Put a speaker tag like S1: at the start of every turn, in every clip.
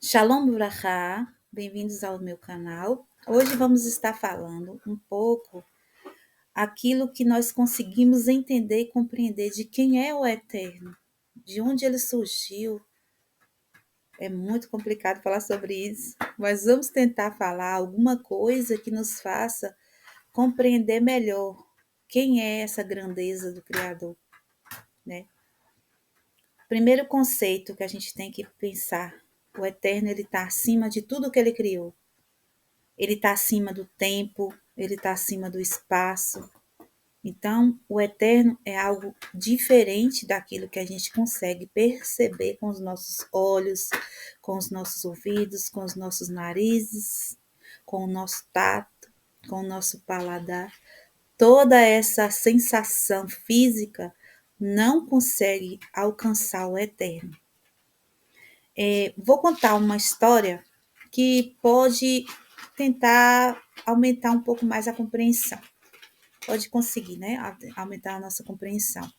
S1: Shalom Brachá, bem-vindos ao meu canal. Hoje vamos estar falando um pouco aquilo que nós conseguimos entender e compreender de quem é o Eterno, de onde ele surgiu. É muito complicado falar sobre isso, mas vamos tentar falar alguma coisa que nos faça compreender melhor quem é essa grandeza do Criador, né? Primeiro conceito que a gente tem que pensar, o Eterno ele está acima de tudo que ele criou. Ele está acima do tempo, ele está acima do espaço. Então, o eterno é algo diferente daquilo que a gente consegue perceber com os nossos olhos, com os nossos ouvidos, com os nossos narizes, com o nosso tato, com o nosso paladar. Toda essa sensação física não consegue alcançar o eterno. Vou contar uma história que pode tentar aumentar um pouco mais a compreensão. Pode conseguir, né? Aumentar a nossa compreensão.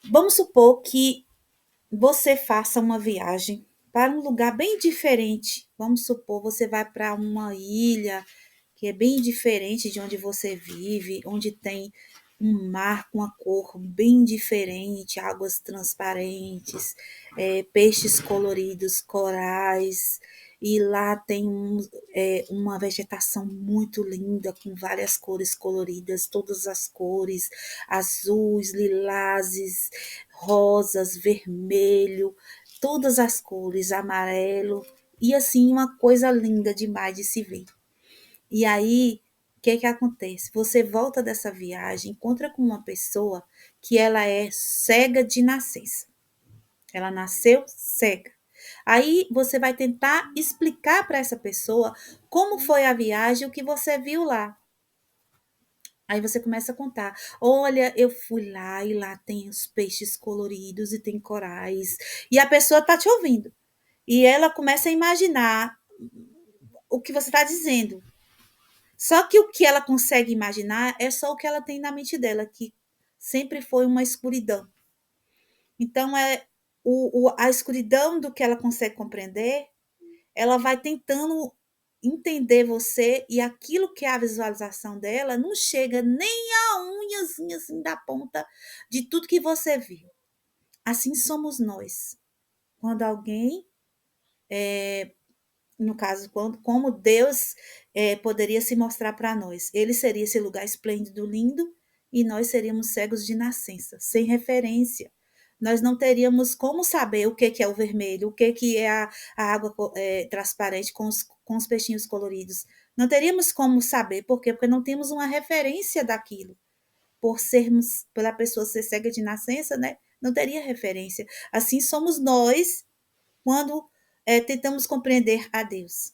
S1: Vamos supor que você faça uma viagem para um lugar bem diferente. Vamos supor, você vai para uma ilha que é bem diferente de onde você vive, onde tem um mar com uma cor bem diferente, águas transparentes, peixes coloridos, corais, e lá tem uma vegetação muito linda, com várias cores coloridas, todas as cores, azuis, lilazes, rosas, vermelho, todas as cores, amarelo, e assim, uma coisa linda demais de se ver. E aí, o que acontece? Você volta dessa viagem, encontra com uma pessoa que ela é cega de nascença. Ela nasceu cega. Aí você vai tentar explicar para essa pessoa como foi a viagem, o que você viu lá. Aí você começa a contar. Olha, eu fui lá e lá tem os peixes coloridos e tem corais. E a pessoa está te ouvindo. E ela começa a imaginar o que você está dizendo. Só que o que ela consegue imaginar é só o que ela tem na mente dela, que sempre foi uma escuridão. Então, a escuridão do que ela consegue compreender, ela vai tentando entender você, e aquilo que é a visualização dela não chega nem a unhazinha assim da ponta de tudo que você viu. Assim somos nós. Quando alguém, no caso, como Deus poderia se mostrar para nós. Ele seria esse lugar esplêndido, lindo, e nós seríamos cegos de nascença, sem referência. Nós não teríamos como saber o que é o vermelho, o que é a água transparente com os peixinhos coloridos. Não teríamos como saber, por quê? Porque não temos uma referência daquilo. Pela pessoa ser cega de nascença, né? Não teria referência. Assim somos nós quando tentamos compreender a Deus.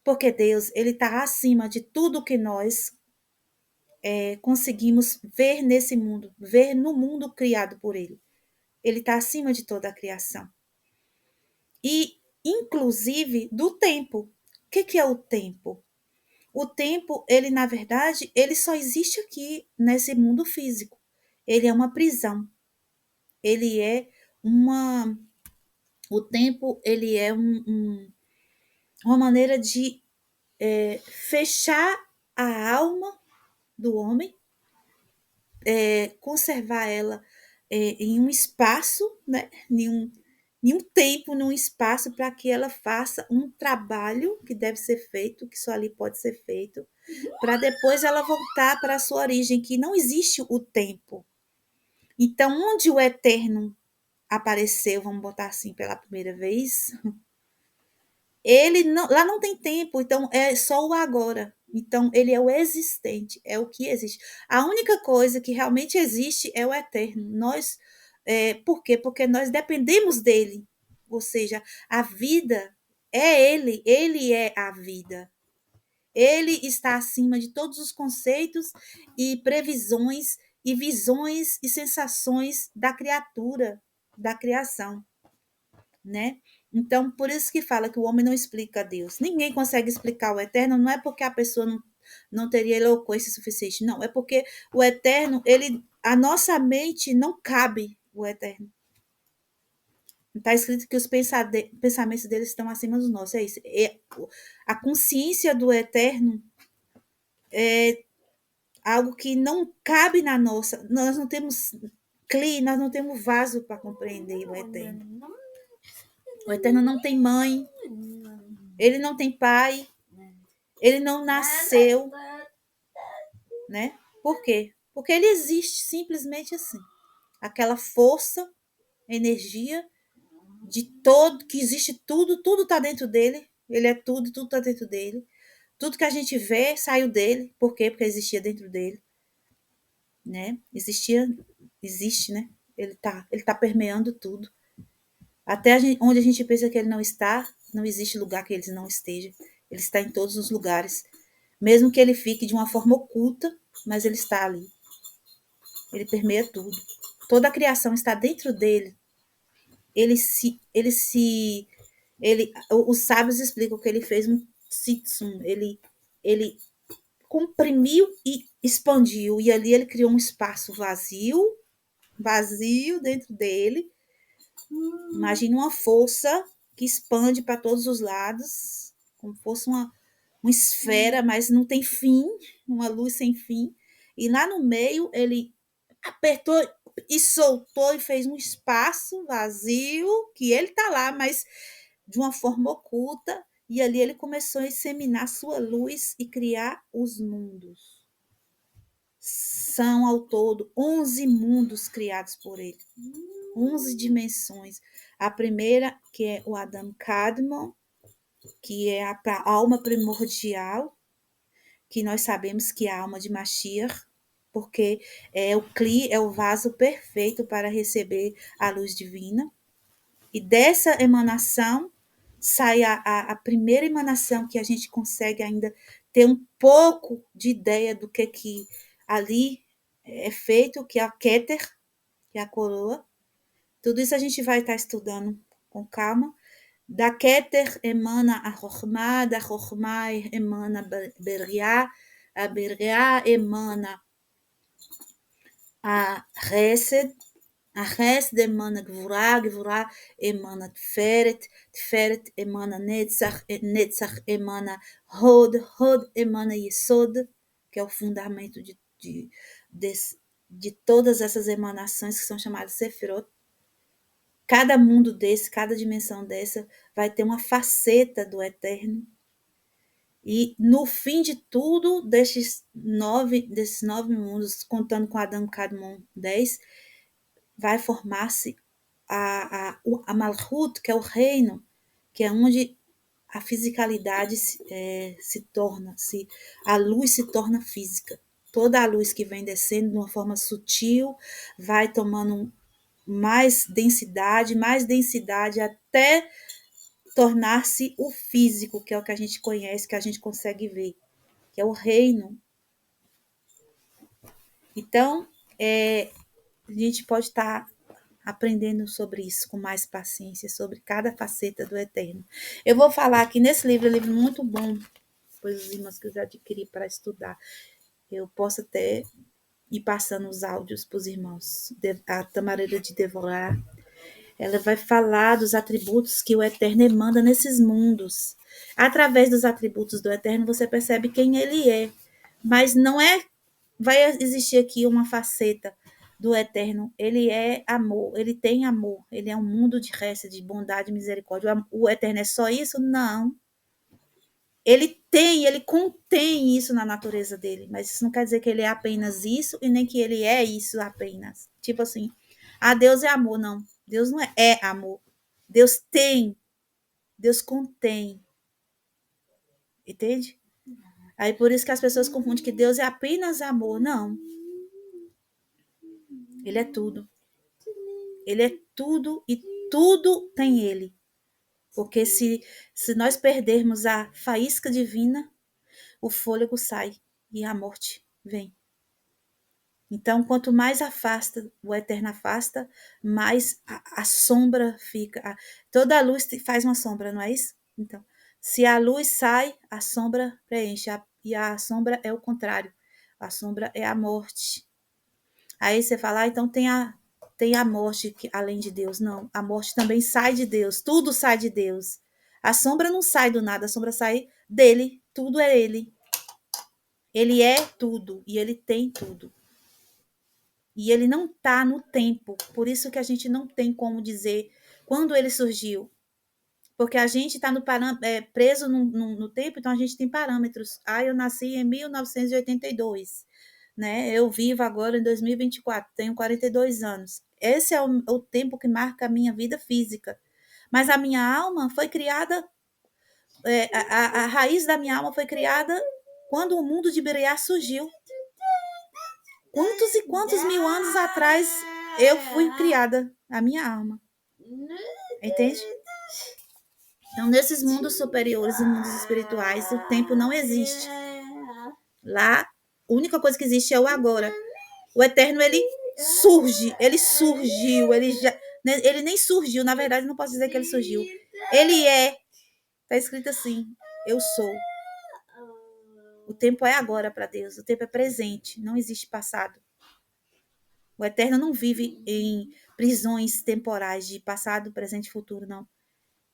S1: Porque Deus, ele está acima de tudo que nós conseguimos ver nesse mundo, ver no mundo criado por ele. Ele está acima de toda a criação. E, inclusive, do tempo. O que é o tempo? O tempo, ele, na verdade, ele só existe aqui, nesse mundo físico. Ele é uma prisão. Ele é uma... O tempo, ele é uma maneira de fechar a alma do homem, conservar ela em um espaço, né? Em um tempo, num espaço, para que ela faça um trabalho que deve ser feito, que só ali pode ser feito, para depois ela voltar para a sua origem, que não existe o tempo. Então, onde o eterno apareceu, vamos botar assim, pela primeira vez, ele não, lá não tem tempo, então é só o agora. Então, ele é o existente, é o que existe. A única coisa que realmente existe é o eterno. Por quê? Porque nós dependemos dele. Ou seja, a vida é ele é a vida. Ele está acima de todos os conceitos e previsões e visões e sensações da criatura, da criação, né? Então, por isso que fala que o homem não explica Deus. Ninguém consegue explicar o eterno, não é porque a pessoa não teria eloquência suficiente, não, é porque o eterno, a nossa mente não cabe o eterno. Está escrito que os pensamentos deles estão acima dos nossos. É isso. A consciência do eterno é algo que não cabe na nossa. Nós não temos nós não temos vaso para compreender o eterno. O eterno não tem mãe, ele não tem pai, ele não nasceu, né? Por quê? Porque ele existe simplesmente assim. Aquela força, energia de todo, que existe tudo, tudo está dentro dele. Ele é tudo, tudo está dentro dele. Tudo que a gente vê saiu dele. Por quê? Porque existia dentro dele, né? Existe, né? Ele tá permeando tudo. Até onde a gente pensa que ele não está, não existe lugar que ele não esteja. Ele está em todos os lugares. Mesmo que ele fique de uma forma oculta, mas ele está ali. Ele permeia tudo. Toda a criação está dentro dele. Os sábios explicam que ele fez um tsitsum. Ele comprimiu e expandiu. E ali ele criou um espaço vazio dentro dele. Imagina uma força que expande para todos os lados, como fosse uma esfera, mas não tem fim, uma luz sem fim. E lá no meio ele apertou e soltou e fez um espaço vazio, que ele está lá, mas de uma forma oculta. E ali ele começou a disseminar sua luz e criar os mundos. São ao todo 11 mundos criados por ele. 11 dimensões. A primeira, que é o Adam Kadmon, que é a alma primordial, que nós sabemos que é a alma de Mashiach, porque é o vaso perfeito para receber a luz divina. E dessa emanação sai a primeira emanação que a gente consegue ainda ter um pouco de ideia do que ali é feito, que é a Keter, que é a coroa. Tudo isso a gente vai estar estudando com calma. Da Keter emana a Chokhmah, da Chokhmah emana a Beriah emana a Chesed emana Gvurah emana Tiferet emana Netzach emana Hod emana Yesod, que é o fundamento de todas essas emanações que são chamadas Sefirot. Cada mundo desse, cada dimensão dessa, vai ter uma faceta do eterno. E no fim de tudo, desses nove mundos, contando com Adam Kadmon 10, vai formar-se a Malchut, que é o reino, que é onde a fisicalidade se torna, a luz se torna física. Toda a luz que vem descendo de uma forma sutil vai tomando mais densidade, até tornar-se o físico, que é o que a gente conhece, que a gente consegue ver, que é o reino. Então, a gente pode estar aprendendo sobre isso com mais paciência, sobre cada faceta do eterno. Eu vou falar aqui nesse livro, é um livro muito bom, pois os irmãos que eu já adquiri para estudar. Eu posso até ir passando os áudios para os irmãos. A Tamareira de Devorar, ela vai falar dos atributos que o Eterno emana nesses mundos. Através dos atributos do Eterno, você percebe quem ele é. Mas não é. Vai existir aqui uma faceta do Eterno. Ele é amor, ele tem amor. Ele é um mundo de resto, de bondade e misericórdia. O Eterno é só isso? Não. Ele contém isso na natureza dele. Mas isso não quer dizer que ele é apenas isso e nem que ele é isso apenas. Tipo assim, Deus é amor, não. Deus não é amor. Deus tem. Deus contém. Entende? Aí por isso que as pessoas confundem que Deus é apenas amor. Não. Ele é tudo. Ele é tudo e tudo tem ele. Porque se nós perdermos a faísca divina, o fôlego sai e a morte vem. Então, quanto mais afasta, o Eterno afasta, mais a sombra fica. Toda a luz faz uma sombra, não é isso? Então, se a luz sai, a sombra preenche. E a sombra é o contrário. A sombra é a morte. Aí você fala, então tem tem a morte além de Deus. Não, a morte também sai de Deus. Tudo sai de Deus. A sombra não sai do nada, a sombra sai dele. Tudo é ele. Ele é tudo e ele tem tudo. E ele não está no tempo. Por isso que a gente não tem como dizer quando ele surgiu. Porque a gente está preso no tempo, então a gente tem parâmetros. Eu nasci em 1982. Né? Eu vivo agora em 2024, tenho 42 anos. Esse é o tempo que marca a minha vida física. Mas a minha alma foi criada, a raiz da minha alma foi criada quando o mundo de Beriá surgiu. Quantos e quantos mil anos atrás eu fui criada, a minha alma. Entende? Então, nesses mundos superiores e mundos espirituais, o tempo não existe. Lá, a única coisa que existe é o agora. O eterno, ele surge, ele surgiu, ele nem surgiu, na verdade, não posso dizer que ele surgiu. Ele é. Está escrito assim, eu sou. O tempo é agora para Deus, o tempo é presente, não existe passado. O eterno não vive em prisões temporais de passado, presente e futuro, não.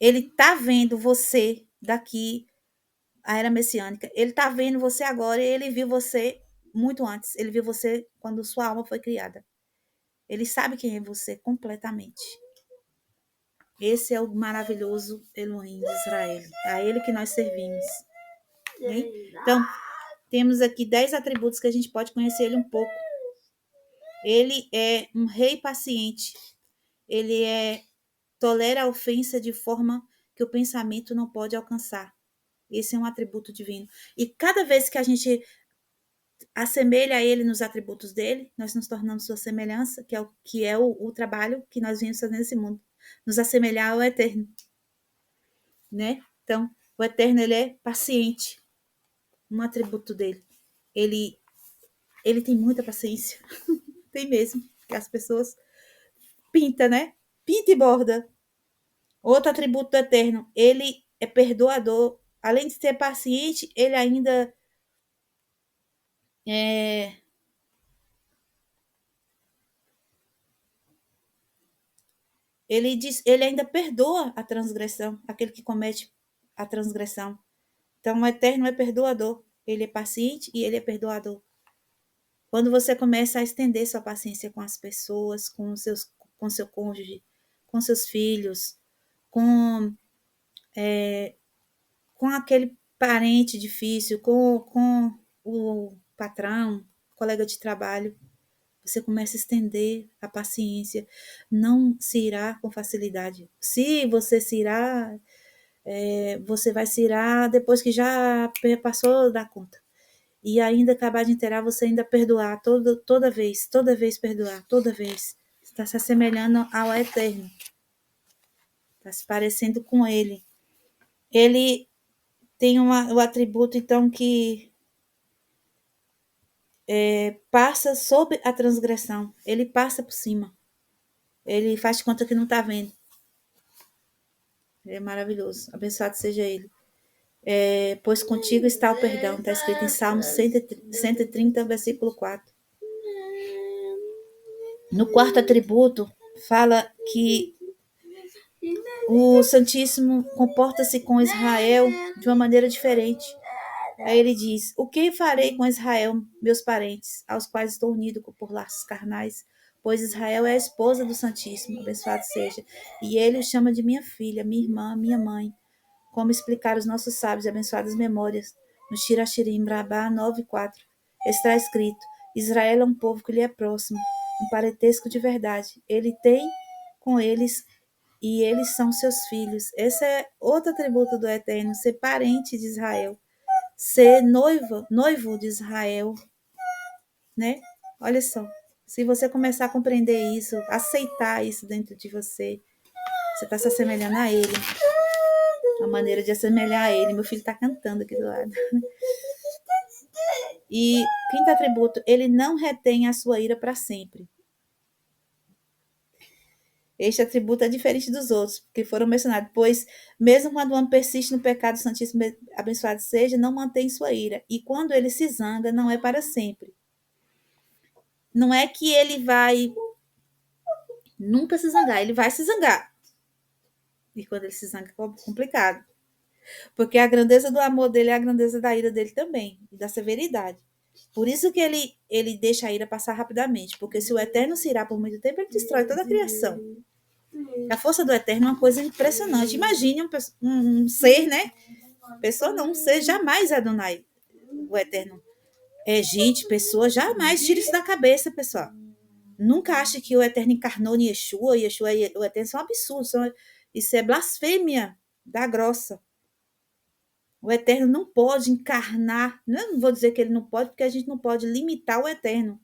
S1: Ele está vendo você daqui, a era messiânica. Ele está vendo você agora e ele viu você muito antes. Ele viu você quando sua alma foi criada. Ele sabe quem é você completamente. Esse é o maravilhoso Elohim de Israel. A ele que nós servimos. Né? Então, temos aqui 10 atributos que a gente pode conhecer ele um pouco. Ele é um rei paciente. Ele tolera a ofensa de forma que o pensamento não pode alcançar. Esse é um atributo divino. E cada vez que a gente assemelha a ele nos atributos dele, nós nos tornamos sua semelhança, que é o trabalho que nós viemos fazer nesse mundo. Nos assemelhar ao eterno. Né? Então, o eterno, ele é paciente. Um atributo dele. Ele tem muita paciência. Tem mesmo. Que as pessoas pintam, né? Pinta e borda. Outro atributo do eterno. Ele é perdoador. Além de ser paciente, ele ainda ele ainda perdoa a transgressão, aquele que comete a transgressão. Então, o eterno é perdoador. Ele é paciente e ele é perdoador. Quando você começa a estender sua paciência com as pessoas, com seu cônjuge, com seus filhos, com aquele parente difícil, com o patrão, colega de trabalho, você começa a estender a paciência. Não se irá com facilidade. Se você se irá, você vai se irá depois que já passou da conta. E ainda acabar de inteirar, você ainda perdoar, toda vez perdoar, toda vez. Está se assemelhando ao eterno. Está se parecendo com ele. Ele tem o atributo, então, que passa sobre a transgressão. Ele passa por cima. Ele faz de conta que não está vendo. Ele é maravilhoso. Abençoado seja ele. Pois contigo está o perdão. Está escrito em Salmo 130, versículo 4. No quarto atributo, fala que o Santíssimo comporta-se com Israel de uma maneira diferente. Aí ele diz: o que farei com Israel, meus parentes, aos quais estou unido por laços carnais? Pois Israel é a esposa do Santíssimo, abençoado seja. E ele o chama de minha filha, minha irmã, minha mãe. Como explicar os nossos sábios e abençoadas memórias? No Shirachirim, Brabá 9,4. Está escrito: Israel é um povo que lhe é próximo, um parentesco de verdade. Ele tem com eles e eles são seus filhos. Esse é outro atributo do Eterno, ser parente de Israel. Ser noivo de Israel, né? Olha só, se você começar a compreender isso, aceitar isso dentro de você, você está se assemelhando a ele. A maneira de assemelhar a ele. Meu filho está cantando aqui do lado. E quinto atributo, ele não retém a sua ira para sempre. Este atributo é diferente dos outros que foram mencionados, pois mesmo quando o homem persiste no pecado, o Santíssimo abençoado seja, não mantém sua ira. E quando ele se zanga, não é para sempre. Não é que ele vai Nunca se zangar. Ele vai se zangar. E quando ele se zanga, é complicado. Porque a grandeza do amor dele é a grandeza da ira dele também, e da severidade. Por isso que ele deixa a ira passar rapidamente. Porque se o Eterno se irá por muito tempo, ele destrói toda a criação. A força do Eterno é uma coisa impressionante. Imagine um ser, né? Pessoa não, um ser jamais Adonai. O Eterno é gente, pessoa, jamais tira isso da cabeça, pessoal. Nunca ache que o Eterno encarnou em Yeshua, Yeshua e o Eterno são absurdos. Isso é blasfêmia da grossa. O Eterno não pode encarnar. Não vou dizer que ele não pode, porque a gente não pode limitar o Eterno.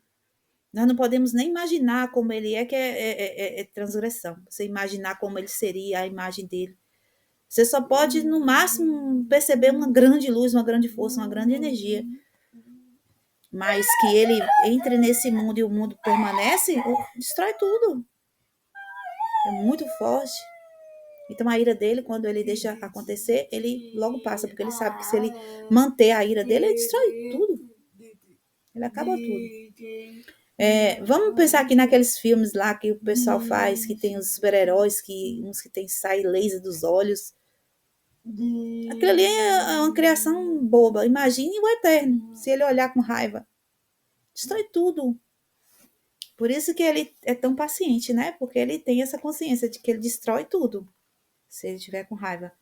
S1: Nós não podemos nem imaginar como ele é, que é transgressão. Você imaginar como ele seria, a imagem dele. Você só pode, no máximo, perceber uma grande luz, uma grande força, uma grande energia. Mas que ele entre nesse mundo e o mundo permanece, destrói tudo. É muito forte. Então a ira dele, quando ele deixa acontecer, ele logo passa, porque ele sabe que se ele manter a ira dele, ele destrói tudo. Ele acaba tudo. Vamos pensar aqui naqueles filmes lá que o pessoal faz, que tem os super-heróis, uns que tem sai laser dos olhos. Aquilo ali é uma criação boba. Imagine o Eterno, se ele olhar com raiva. Destrói tudo. Por isso que ele é tão paciente, né? Porque ele tem essa consciência de que ele destrói tudo, se ele estiver com raiva.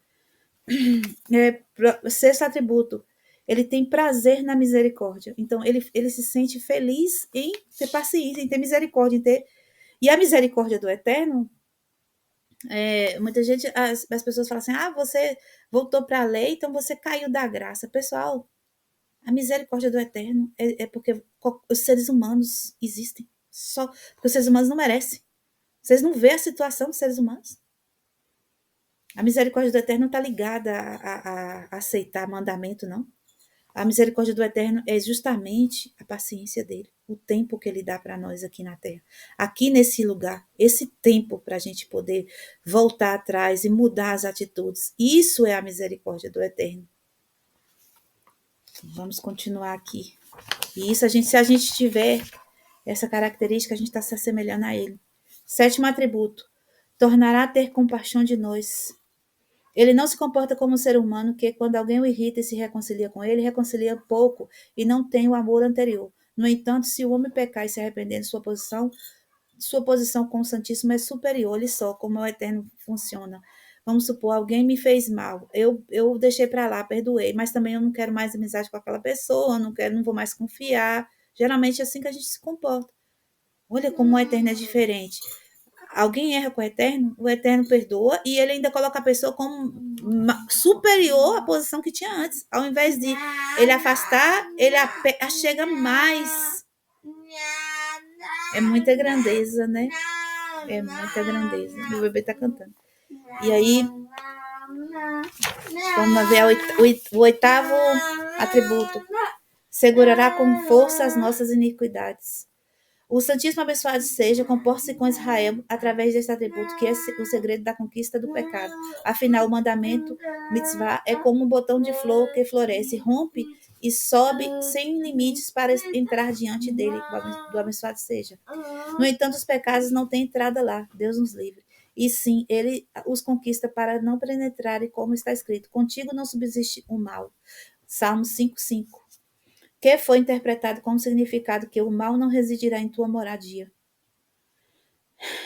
S1: Sexto atributo, ele tem prazer na misericórdia. Então, ele se sente feliz em ter paciência, em ter misericórdia, E a misericórdia do Eterno, muita gente, as pessoas falam assim, você voltou para a lei, então você caiu da graça. Pessoal, a misericórdia do Eterno é porque os seres humanos existem. Só porque os seres humanos não merecem. Vocês não vêem a situação dos seres humanos? A misericórdia do Eterno não está ligada a aceitar mandamento, não. A misericórdia do Eterno é justamente a paciência dele, o tempo que ele dá para nós aqui na Terra. Aqui nesse lugar, esse tempo para a gente poder voltar atrás e mudar as atitudes. Isso é a misericórdia do Eterno. Vamos continuar aqui. E isso, se a gente tiver essa característica, a gente está se assemelhando a ele. Sétimo atributo. Tornará a ter compaixão de nós. Ele não se comporta como um ser humano que, quando alguém o irrita e se reconcilia com ele, reconcilia pouco e não tem o amor anterior. No entanto, se o homem pecar e se arrepender de sua posição com o Santíssimo é superior. Olha só como o Eterno funciona. Vamos supor, alguém me fez mal, eu deixei para lá, perdoei, mas também eu não quero mais amizade com aquela pessoa, não vou mais confiar. Geralmente é assim que a gente se comporta. Olha como o Eterno é diferente. Alguém erra com o Eterno perdoa e ele ainda coloca a pessoa como superior à posição que tinha antes. Ao invés de ele afastar, ele chega mais. É muita grandeza, né? É muita grandeza. Meu bebê tá cantando. E aí, vamos ver o oitavo atributo. Segurará com força as nossas iniquidades. O Santíssimo abençoado seja, comporta-se com Israel através deste atributo, que é o segredo da conquista do pecado. Afinal, o mandamento, mitzvah, é como um botão de flor que floresce, rompe e sobe sem limites para entrar diante dele, do abençoado seja. No entanto, os pecados não têm entrada lá, Deus nos livre. E sim, ele os conquista para não penetrarem, como está escrito, contigo não subsiste o mal. Salmos 5:5. Que foi interpretado como significado que o mal não residirá em tua moradia.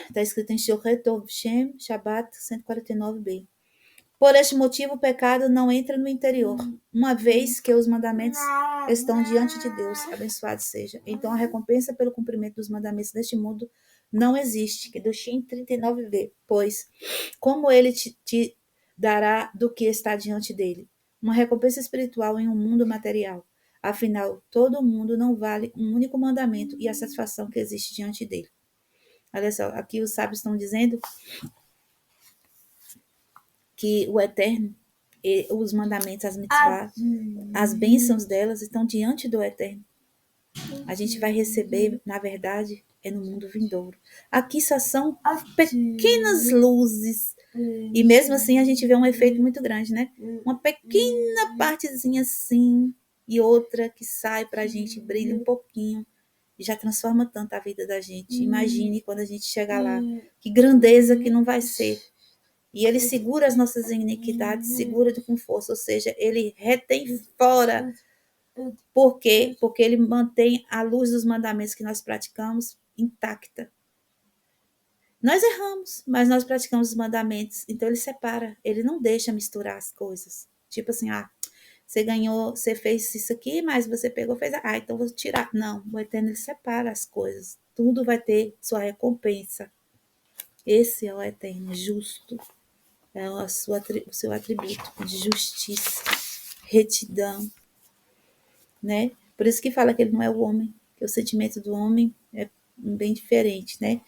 S1: Está escrito em Shoret Tov Shem, Shabbat 149b. Por este motivo, o pecado não entra no interior, uma vez que os mandamentos estão diante de Deus, abençoado seja. Então, a recompensa pelo cumprimento dos mandamentos deste mundo não existe, que do Shem 39b, pois como ele te dará do que está diante dele? Uma recompensa espiritual em um mundo material. Afinal, todo mundo não vale um único mandamento e a satisfação que existe diante dele. Olha só, aqui os sábios estão dizendo que o Eterno, os mandamentos, as mitzvah, as bênçãos delas estão diante do Eterno. A gente vai receber, na verdade, no mundo vindouro. Aqui só são pequenas luzes. E mesmo assim a gente vê um efeito muito grande, né? Uma pequena partezinha assim e outra que sai pra gente, brilha um pouquinho. e já transforma tanto a vida da gente. Imagine quando a gente chegar lá, que grandeza que não vai ser. E ele segura as nossas iniquidades, segura com força, ou seja, ele retém fora. Por quê? Porque ele mantém a luz dos mandamentos que nós praticamos intacta. Nós erramos, mas nós praticamos os mandamentos, então ele separa, ele não deixa misturar as coisas. Tipo assim, você ganhou, você fez isso aqui, mas você pegou, fez, então vou tirar. Não, o Eterno ele separa as coisas. Tudo vai ter sua recompensa. Esse é o Eterno, justo. É o seu atributo de justiça, retidão, né? Por isso que fala que ele não é o homem, que o sentimento do homem é bem diferente, né?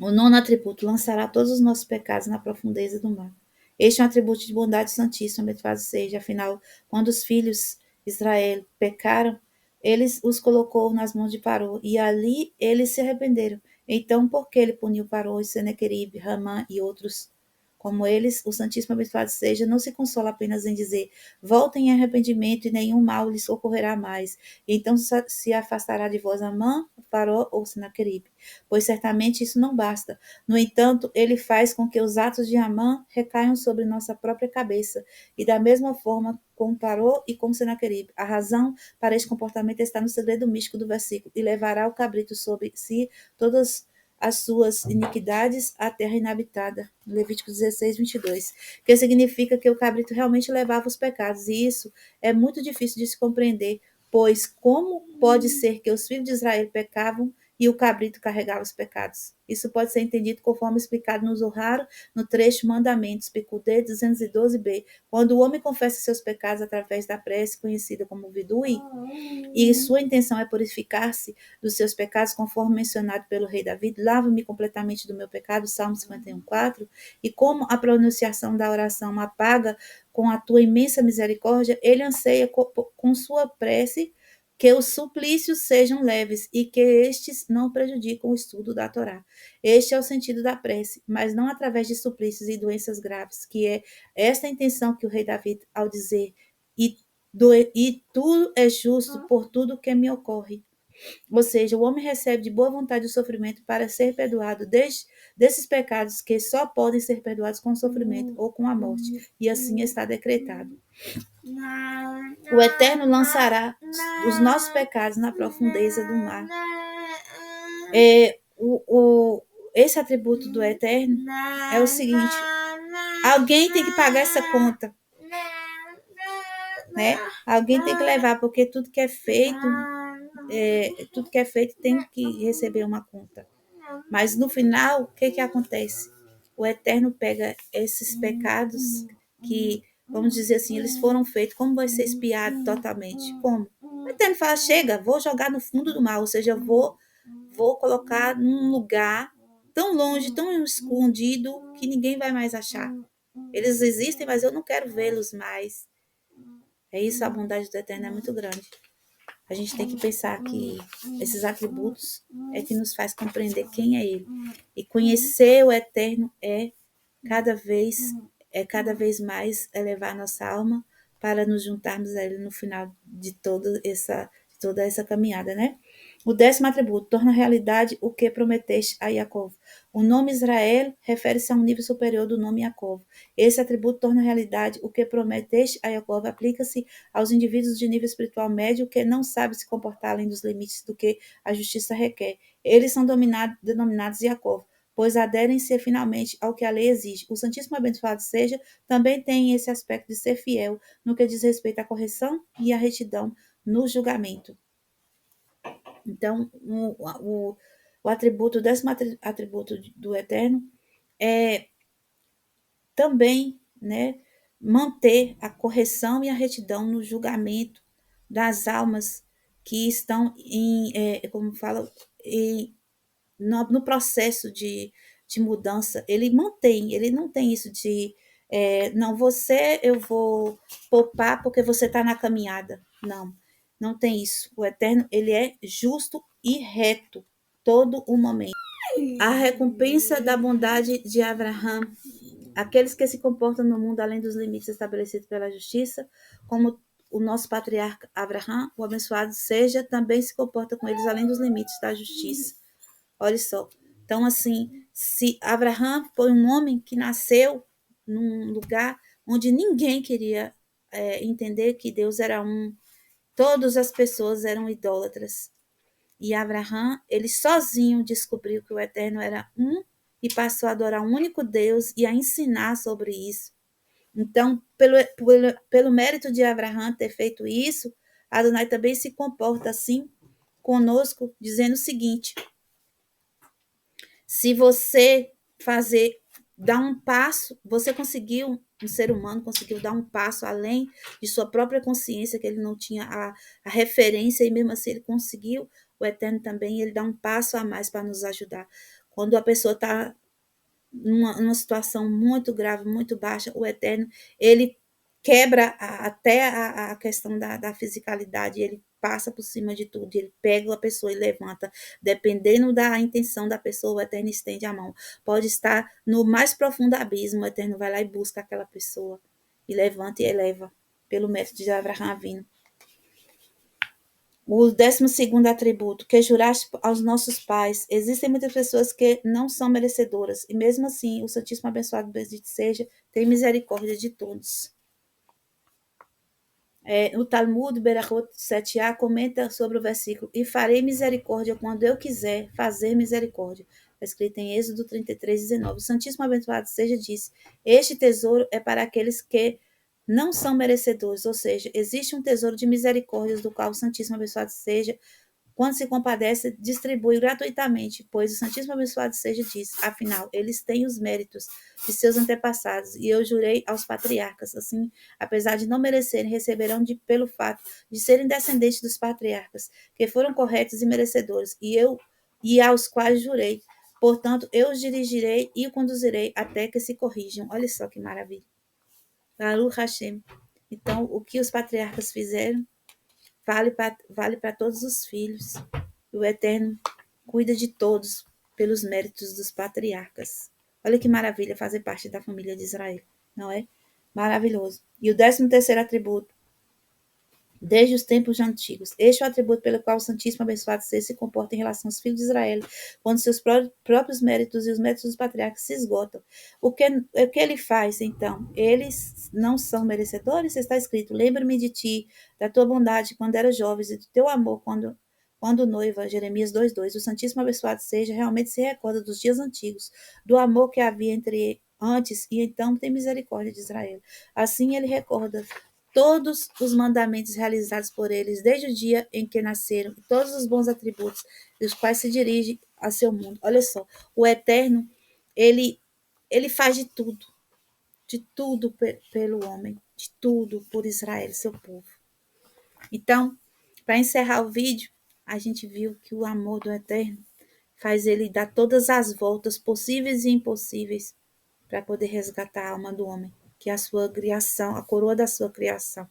S1: O nono atributo, lançará todos os nossos pecados na profundeza do mar. Este é um atributo de bondade santíssima, bendito seja. Afinal, quando os filhos de Israel pecaram, eles os colocou nas mãos de Paró, e ali eles se arrependeram. Então, por que ele puniu Paró, Senequeribe, Ramã e outros como eles? O Santíssimo abençoado seja, não se consola apenas em dizer, voltem em arrependimento e nenhum mal lhes ocorrerá mais. Então se afastará de vós Amã, Paró ou Senaqueribe, pois certamente isso não basta. No entanto, ele faz com que os atos de Amã recaiam sobre nossa própria cabeça, e da mesma forma com Paró e com Senaqueribe. A razão para este comportamento está no segredo místico do versículo, e levará o cabrito sobre si todas as suas iniquidades à terra inabitada. Levítico 16, 22. Que significa que o cabrito realmente levava os pecados, e isso é muito difícil de se compreender, pois como pode ser que os filhos de Israel pecavam e o cabrito carregava os pecados? Isso pode ser entendido conforme explicado no Zohar, no trecho Mandamentos, Picudê 212b, quando o homem confessa seus pecados através da prece conhecida como Vidui, e sua intenção é purificar-se dos seus pecados, conforme mencionado pelo rei Davi, lava-me completamente do meu pecado, Salmo 51:4, e como a pronunciação da oração apaga com a tua imensa misericórdia, ele anseia com sua prece que os suplícios sejam leves e que estes não prejudicam o estudo da Torá. Este é o sentido da prece, mas não através de suplícios e doenças graves, que é esta a intenção que o rei Davi, ao dizer, e tudo é justo por tudo que me ocorre. Ou seja, o homem recebe de boa vontade o sofrimento para ser perdoado desses pecados que só podem ser perdoados com o sofrimento ou com a morte, e assim está decretado. O Eterno lançará os nossos pecados na profundeza do mar. Esse atributo do Eterno é o seguinte: alguém tem que pagar essa conta, né? Alguém tem que levar, porque tudo que é feito tem que receber uma conta. Mas no final, o que acontece? O Eterno pega esses pecados que, vamos dizer assim, eles foram feitos, como vai ser expiado totalmente? Como? O Eterno fala, chega, vou jogar no fundo do mar, ou seja, vou colocar num lugar tão longe, tão escondido, que ninguém vai mais achar. Eles existem, mas eu não quero vê-los mais. É isso, a bondade do Eterno é muito grande. A gente tem que pensar que esses atributos é que nos faz compreender quem é Ele. E conhecer o Eterno é cada vez mais elevar nossa alma para nos juntarmos a Ele no final de toda essa caminhada, né? O 10º atributo, torna realidade o que prometeste a Jacó. O nome Israel refere-se a um nível superior do nome Jacó. Esse atributo torna realidade o que prometeste a Jacó, aplica-se aos indivíduos de nível espiritual médio que não sabem se comportar além dos limites do que a justiça requer. Eles são denominados Jacó, pois aderem-se finalmente ao que a lei exige. O Santíssimo abençoado seja também tem esse aspecto de ser fiel no que diz respeito à correção e à retidão no julgamento. Então, o atributo, o 10º atributo do Eterno é também, né, manter a correção e a retidão no julgamento das almas que estão no processo de mudança. Ele não tem isso de não, eu vou poupar porque você está na caminhada. Não tem isso. O Eterno, ele é justo e reto todo o momento. A recompensa da bondade de Abraham, aqueles que se comportam no mundo além dos limites estabelecidos pela justiça, como o nosso patriarca Abraão, o abençoado seja, também se comporta com eles além dos limites da justiça. Olha só. Então, assim, se Abraão foi um homem que nasceu num lugar onde ninguém queria entender que Deus era um, todas as pessoas eram idólatras. E Abraão, ele sozinho descobriu que o Eterno era um e passou a adorar um único Deus e a ensinar sobre isso. Então, pelo mérito de Abraão ter feito isso, Adonai também se comporta assim conosco, dizendo o seguinte: se você dar um passo, você conseguiu, um ser humano conseguiu dar um passo além de sua própria consciência, que ele não tinha a referência, e mesmo assim ele conseguiu, o Eterno também, ele dá um passo a mais para nos ajudar. Quando a pessoa está numa situação muito grave, muito baixa, o Eterno, ele quebra até a questão da fisicalidade, ele passa por cima de tudo, ele pega a pessoa e levanta, dependendo da intenção da pessoa, o Eterno estende a mão. Pode estar no mais profundo abismo, o Eterno vai lá e busca aquela pessoa, e levanta e eleva, pelo mérito de Abraão Avino. O 12º atributo, que juraste aos nossos pais. Existem muitas pessoas que não são merecedoras, e mesmo assim, o Santíssimo Abençoado bendito seja, tem misericórdia de todos. O Talmud, Berachot 7a, comenta sobre o versículo: e farei misericórdia quando eu quiser fazer misericórdia. Está escrito em Êxodo 33:19. O Santíssimo Abençoado seja disse: este tesouro é para aqueles que não são merecedores, ou seja, existe um tesouro de misericórdias do qual o Santíssimo Abençoado seja, quando se compadece, distribui gratuitamente, pois o Santíssimo Abençoado seja diz, afinal, eles têm os méritos de seus antepassados, e eu jurei aos patriarcas, assim, apesar de não merecerem, receberão pelo fato de serem descendentes dos patriarcas, que foram corretos e merecedores, e aos quais jurei. Portanto, eu os dirigirei e o conduzirei até que se corrijam. Olha só que maravilha. Baruch Hashem. Então, o que os patriarcas fizeram vale para todos os filhos. O Eterno cuida de todos pelos méritos dos patriarcas. Olha que maravilha fazer parte da família de Israel, não é? Maravilhoso. E o 13º atributo, desde os tempos antigos. Este é o atributo pelo qual o Santíssimo Abençoado Ser se comporta em relação aos filhos de Israel, quando seus próprios méritos e os méritos dos patriarcas se esgotam. O que ele faz, então? Eles não são merecedores? Está escrito: lembra-me de ti, da tua bondade quando eras jovens, e do teu amor quando noiva, Jeremias 2:2. O Santíssimo Abençoado Seja realmente se recorda dos dias antigos, do amor que havia entre antes, e então tem misericórdia de Israel. Assim ele recorda todos os mandamentos realizados por eles desde o dia em que nasceram, todos os bons atributos dos quais se dirige a seu mundo. Olha só, o Eterno, ele faz de tudo pelo homem, de tudo por Israel, seu povo. Então, para encerrar o vídeo, a gente viu que o amor do Eterno faz ele dar todas as voltas possíveis e impossíveis para poder resgatar a alma do homem, que é a sua criação, a coroa da sua criação.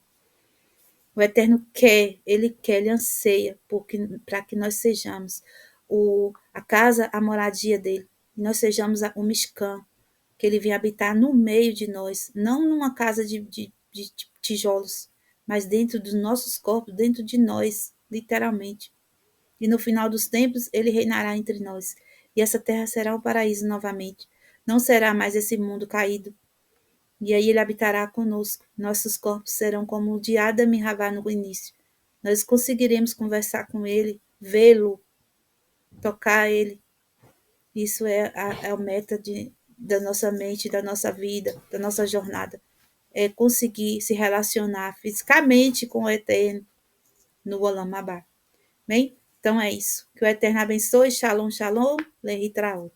S1: O Eterno quer, ele anseia para que nós sejamos a casa, a moradia dele, e nós sejamos o Mishkan, que ele vem habitar no meio de nós, não numa casa de tijolos, mas dentro dos nossos corpos, dentro de nós, literalmente. E no final dos tempos, ele reinará entre nós, e essa terra será um paraíso novamente. Não será mais esse mundo caído, e aí ele habitará conosco. Nossos corpos serão como o de Adam e Havá no início. Nós conseguiremos conversar com ele, vê-lo, tocar ele. Isso é a meta da nossa mente, da nossa vida, da nossa jornada. É conseguir se relacionar fisicamente com o Eterno no Olam Abá. Bem? Então é isso. Que o Eterno abençoe. Shalom, shalom. Lehi Traot.